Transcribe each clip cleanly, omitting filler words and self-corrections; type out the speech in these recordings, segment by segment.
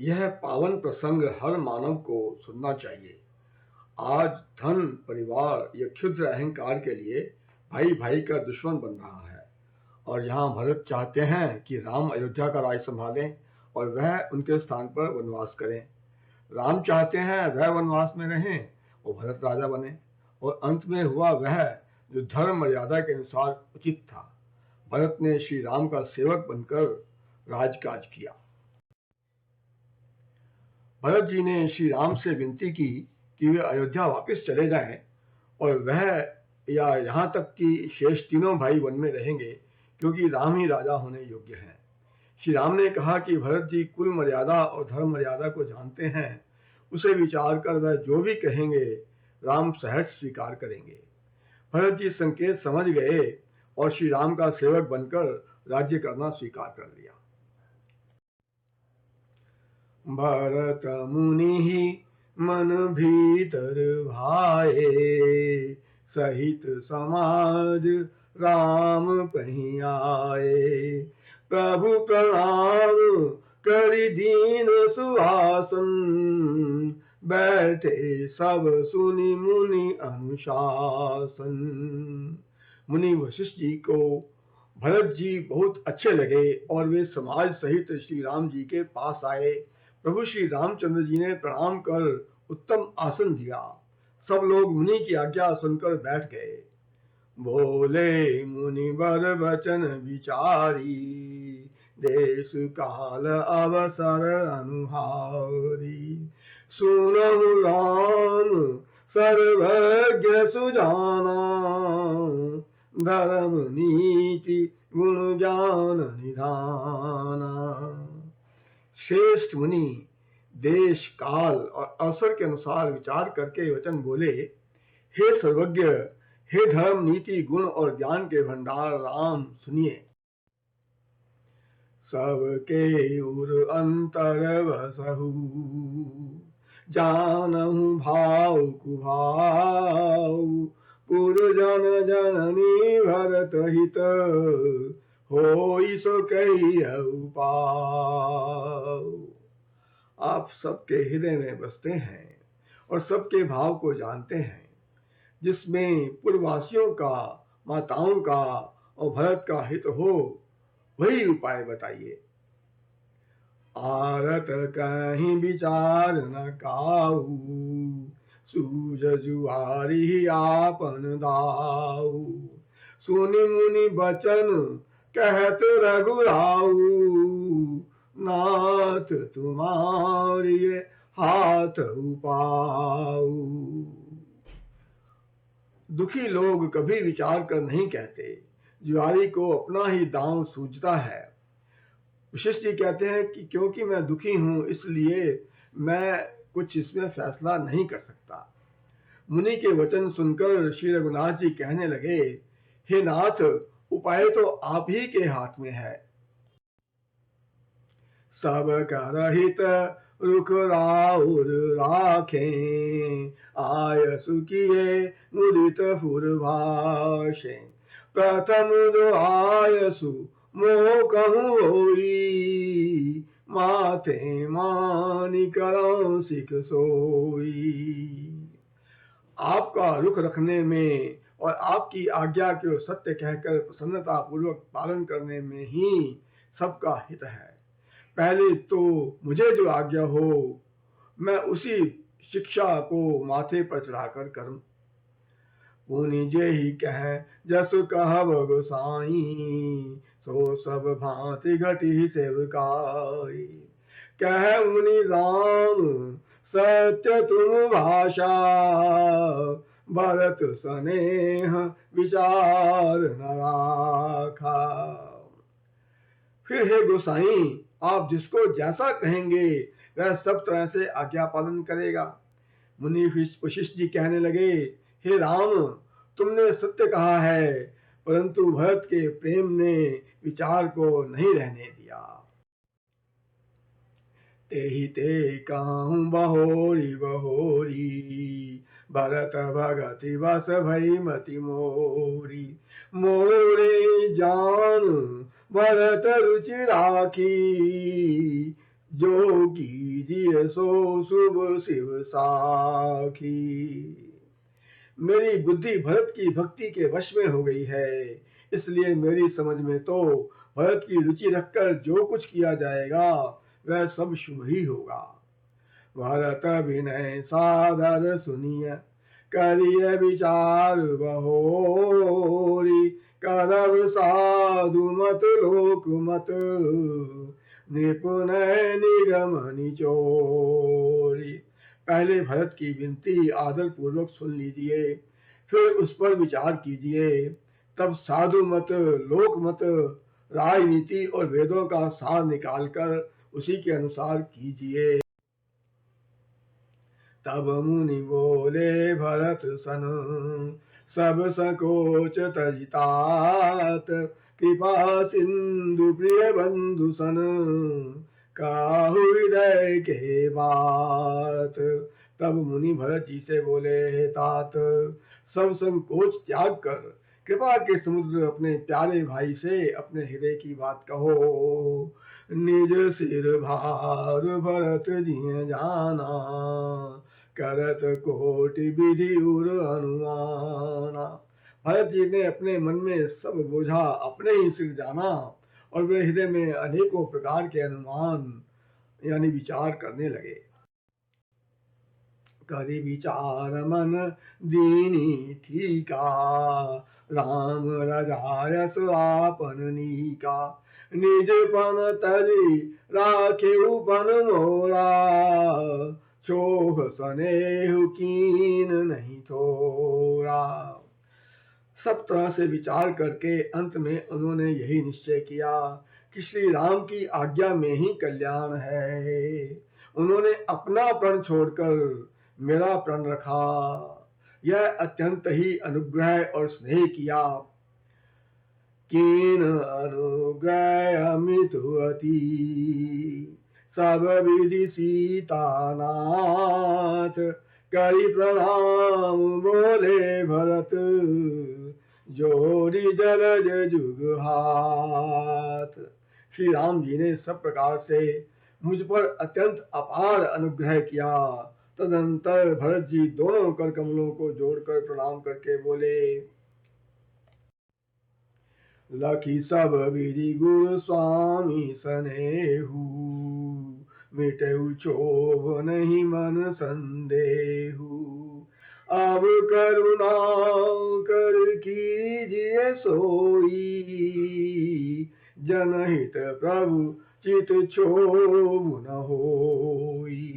यह पावन प्रसंग हर मानव को सुनना चाहिए। आज धन, परिवार या क्षुद्र अहंकार के लिए भाई भाई का दुश्मन बन रहा है और यहाँ भरत चाहते हैं कि राम अयोध्या का राज संभालें और वह उनके स्थान पर वनवास करें। राम चाहते हैं वह वनवास में रहें और भरत राजा बने, और अंत में हुआ वह जो धर्म मर्यादा के अनुसार उचित था। भरत ने श्री राम का सेवक बनकर राजकाज किया। भरत जी ने श्री राम से विनती की कि वे अयोध्या वापस चले जाएं और वह या यहाँ तक कि शेष तीनों भाई वन में रहेंगे, क्योंकि राम ही राजा होने योग्य हैं। श्री राम ने कहा कि भरत जी कुल मर्यादा और धर्म मर्यादा को जानते हैं, उसे विचार कर वह जो भी कहेंगे राम सहज स्वीकार करेंगे। भरत जी संकेत समझ गए और श्री राम का सेवक बनकर राज्य करना स्वीकार कर लिया। भरत मुनि मन भीतर भाए, सहित समाज राम कहीं आए। प्रभु प्रणाम करि दीन सुहासन, बैठे सब सुनि मुनि अनुशासन। मुनि वशिष्ठ जी को भरत जी बहुत अच्छे लगे और वे समाज सहित श्री राम जी के पास आए। प्रभु श्री रामचंद्र जी ने प्रणाम कर उत्तम आसन दिया। सब लोग मुनि की आज्ञा सुनकर बैठ गए। बोले मुनि वर वचन विचारी, देश काल अवसर अनुहारी। सुनहु राम सर्वज्ञ सुजाना, धर्म नीति गुण ज्ञान निधाना। श्रेष्ठ मुनि देश, काल और अवसर के अनुसार विचार करके वचन बोले, हे सर्वज्ञ, हे धर्म, नीति, गुण और ज्ञान के भंडार राम, सुनिए। सबके उर अंतर बसहु, जानहु भाव कुभाव। पुरजन जननी भरत हित, होई सो कहियहु पाव। आप सबके हृदय में बसते हैं और सबके भाव को जानते हैं। जिसमें पूर्ववासियों का, माताओं का और भरत का हित हो, वही उपाय बताइए। आरत कहीं विचार न काहू, सूझ जुआरी आपन दाऊ। सुनि मुनि बचन कहत रघुराऊ, नाथ तुम्हारी हाथ उपाऊ। दुखी लोग कभी विचार कर नहीं कहते, जुआरी को अपना ही दांव सूझता है। वशिष्ठ जी कहते हैं कि क्योंकि मैं दुखी हूं, इसलिए मैं कुछ इसमें फैसला नहीं कर सकता। मुनि के वचन सुनकर श्री रघुनाथ जी कहने लगे, हे नाथ, उपाय तो आप ही के हाथ में है। सब कर हित रुख राउर राखें, आयसु किए मुदित फुरभाषे। प्रथम जो आयसु मोह कहूँ होई, माथे मानी करो सिख सोई। आपका रुख रखने में और आपकी आज्ञा को सत्य कहकर प्रसन्नता पूर्वक पालन करने में ही सबका हित है। पहले तो मुझे जो आज्ञा हो, मैं उसी शिक्षा को माथे पर चढ़ाकर करूं। मुनि जे ही कह जसु कहब गोसाई, सो सब भांति घटी सेवकाई। कह मुनि राम सत्य तुम भाषा, भरत स्नेह विचार न राखा। फिर हे गोसाई, आप जिसको जैसा कहेंगे वह सब तरह से आज्ञा पालन करेगा। मुनि वशिष्ठ जी कहने लगे, हे राम, तुमने सत्य कहा है, परंतु भरत के प्रेम ने विचार को नहीं रहने दिया। तेहि ते कहूँ बहोरी बहोरी, भरत भगति बस भई मति मोरी। मोरे जान भरत रुचि राखी, जो कीजिए सो शुभ शिव साखी। मेरी बुद्धि भरत की भक्ति के वश में हो गई है, इसलिए मेरी समझ में तो भरत की रुचि रखकर जो कुछ किया जाएगा वह सब शुभ ही होगा। भरत विनय सादर सुनिय करिय विचार बहोरी। करब साधु मत लोक मत निपुण निगम निचोरी। पहले भरत की विनती आदर पूर्वक सुन लीजिए, फिर उस पर विचार कीजिए, तब साधु मत, लोक मत, राजनीति और वेदों का सार निकालकर उसी के अनुसार कीजिए। तब मुनि बोले भरत सन सब संकोच तजितात। कृपा सिंधु प्रिय बंधु सन काहु हृदय के बात। तब मुनि भरत जी से बोले, हे तात, सब संकोच त्याग कर कृपा के समुद्र अपने प्यारे भाई से अपने हृदय की बात कहो। निज सिर भार भरत जी जाना, करत कोटि विधि उर अनुमाना। भरत जी ने अपने मन में सब बोझा अपने ही सिर जाना और वे हृदय में अनेकों प्रकार के अनुमान यानी विचार करने लगे। करि विचार मन दीनी ठीका, राम रजायस आपन नीका। निज पन तरि राखेउ पन मोरा, छोह सनेहु कीन नहीं थोरा। सब तरह से विचार करके अंत में उन्होंने यही निश्चय किया कि श्री राम की आज्ञा में ही कल्याण है। उन्होंने अपना प्रण छोड़कर मेरा प्रण रखा। यह अत्यंत ही अनुग्रह और स्नेह किया। कीन अनुग्रह अमित अति, सब विधि सीतानाथ। करि प्रणाम बोले भरत, जोड़ी जलज जुग हाथ। श्री राम जी ने सब प्रकार से मुझ पर अत्यंत अपार अनुग्रह किया। तदनंतर भरत जी दोनों कर कमलों को जोड़कर प्रणाम करके बोले, लखी सब विधि गुरु स्वामी सनेहु। मिटऊ क्षोभ नहीं मन संदेहु। अब करुणा कर कीजिए सोई, जनहित प्रभु चित क्षोभ न होई।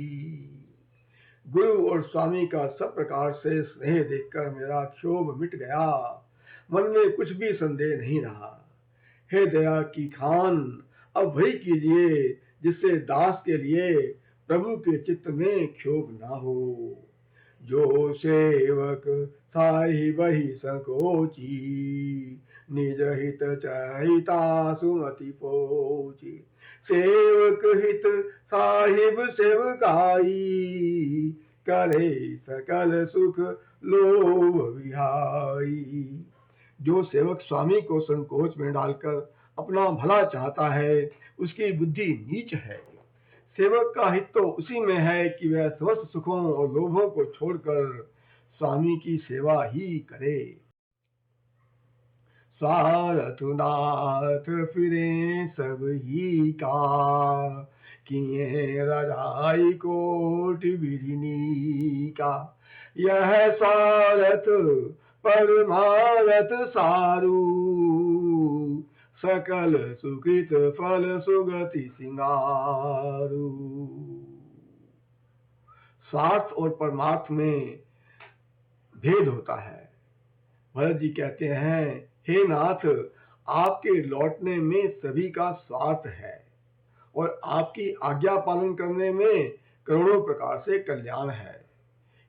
गुरु और स्वामी का सब प्रकार से स्नेह देखकर मेरा क्षोभ मिट गया, मन में कुछ भी संदेह नहीं रहा। हे दया की खान, अब वही कीजिए जिससे दास के लिए प्रभु के चित्त में क्षोभ ना हो। जो सेवक साहि वही संकोची, निज हित चहिता सुमति पोची। सेवक हित साहिब सेवकाई, करे सकल सुख लोभ विहाई। जो सेवक स्वामी को संकोच में डालकर अपना भला चाहता है, उसकी बुद्धि नीच है। सेवक का हित तो उसी में है कि वह समस्त सुखों और लोभों को छोड़कर स्वामी की सेवा ही करे। सारथनाथ फिरे सब ही का, किए रजाई कोटि विधिनी का। यह सारथ परमारथ सारू, सकल सुकृत फल सुगति सिंगारू। स्वार्थ और परमार्थ में भेद होता है। भरत जी कहते हैं, हे नाथ, आपके लौटने में सभी का स्वार्थ है और आपकी आज्ञा पालन करने में करोड़ों प्रकार से कल्याण है।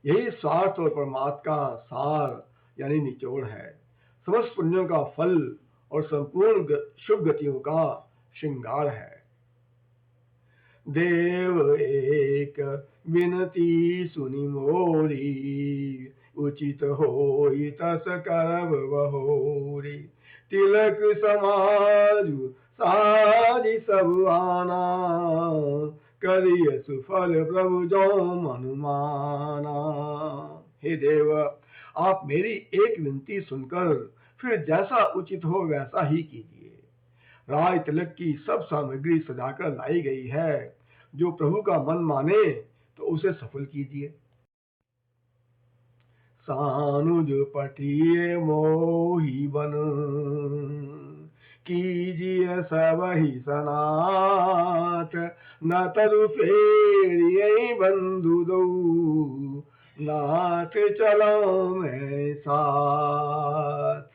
यही स्वार्थ और परमार्थ का सार यानी निचोड़ है, समस्त पुण्यों का फल और संपूर्ण शुभ गतियों का श्रृंगार है। देव एक विनती सुनि मोरी, उचित होई तस करब बहोरी। तिलक समाजु सारी सब आना, करिय सुफल प्रभु जो मनुमाना। हे देव, आप मेरी एक विनती सुनकर फिर जैसा उचित हो वैसा ही कीजिए। राज तिलक की सब सामग्री सजाकर लाई गई है, जो प्रभु का मन माने तो उसे सफल कीजिए। सानुज पटिए मोहि बन, कीजिए सब ही सनाथ। न तरु फेरिए बंधु दो, नाथ चलो मैं साथ।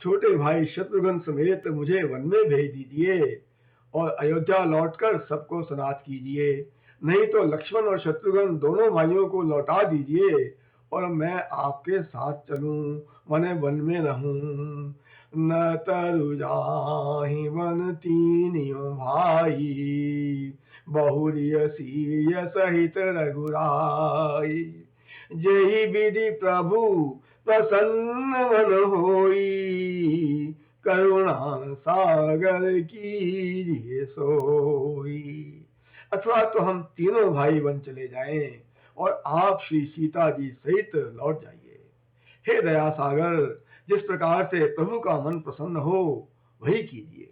छोटे भाई शत्रुघ्न समेत मुझे वन में भेज दीजिए और अयोध्या लौटकर सबको सनाथ कीजिए। नहीं तो लक्ष्मण और शत्रुघ्न दोनों भाइयों को लौटा दीजिए और मैं आपके साथ चलूं, मने वन में रहूं। न तरु जाहि वन तीनियों भाई, बहुरिय सिय सहित रघुराई। जेहि विधि प्रभु प्रसन्न मन होई, करुणा सागर कीजिए सोई। अथवा तो हम तीनों भाई वन चले जाएं और आप श्री सीता जी सहित लौट जाइए। हे दया सागर, जिस प्रकार से प्रभु का मन प्रसन्न हो वही कीजिए।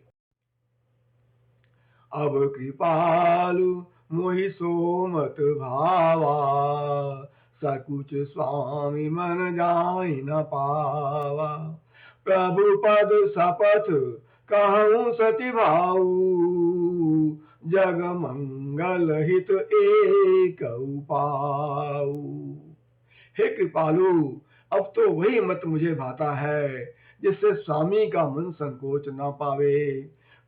अब कृपालु मोहि सोमत भावा, सकुच स्वामी मन जाहि न पावा। प्रभु पद शपथ कहूँ सति भाऊ, जग मंगल हित एक पाऊ। हे कृपालु, अब तो वही मत मुझे भाता है जिससे स्वामी का मन संकोच न पावे।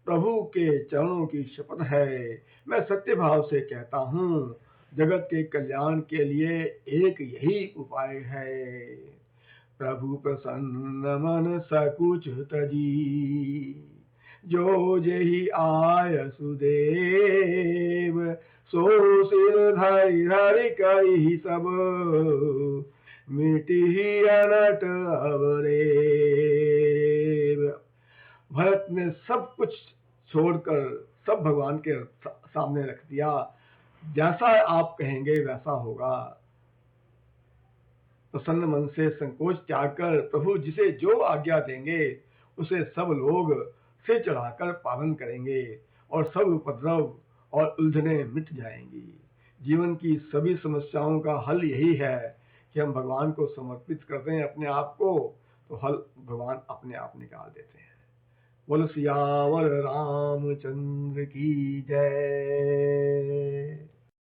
प्रभु के चरणों की शपथ है, मैं सत्य भाव से कहता हूँ, जगत के कल्याण के लिए एक यही उपाय है। प्रभु प्रसन्न मन सकुच तजी, जो जेहि आय सुदेव। सो सिर धरि हरि कहि सब, मिटिहि अनट अवरेव। भरत ने सब कुछ छोड़कर सब भगवान के सामने रख दिया। जैसा आप कहेंगे वैसा होगा। प्रसन्न मन से संकोच त्याग कर प्रभु जिसे जो आज्ञा देंगे उसे सब लोग सिर चढ़ाकर पालन करेंगे और सब उपद्रव और उलझने मिट जाएंगी। जीवन की सभी समस्याओं का हल यही है कि हम भगवान को समर्पित कर दें अपने आप को, तो हल भगवान अपने आप निकाल देते हैं। बोलो सियावर रामचंद्र की जय।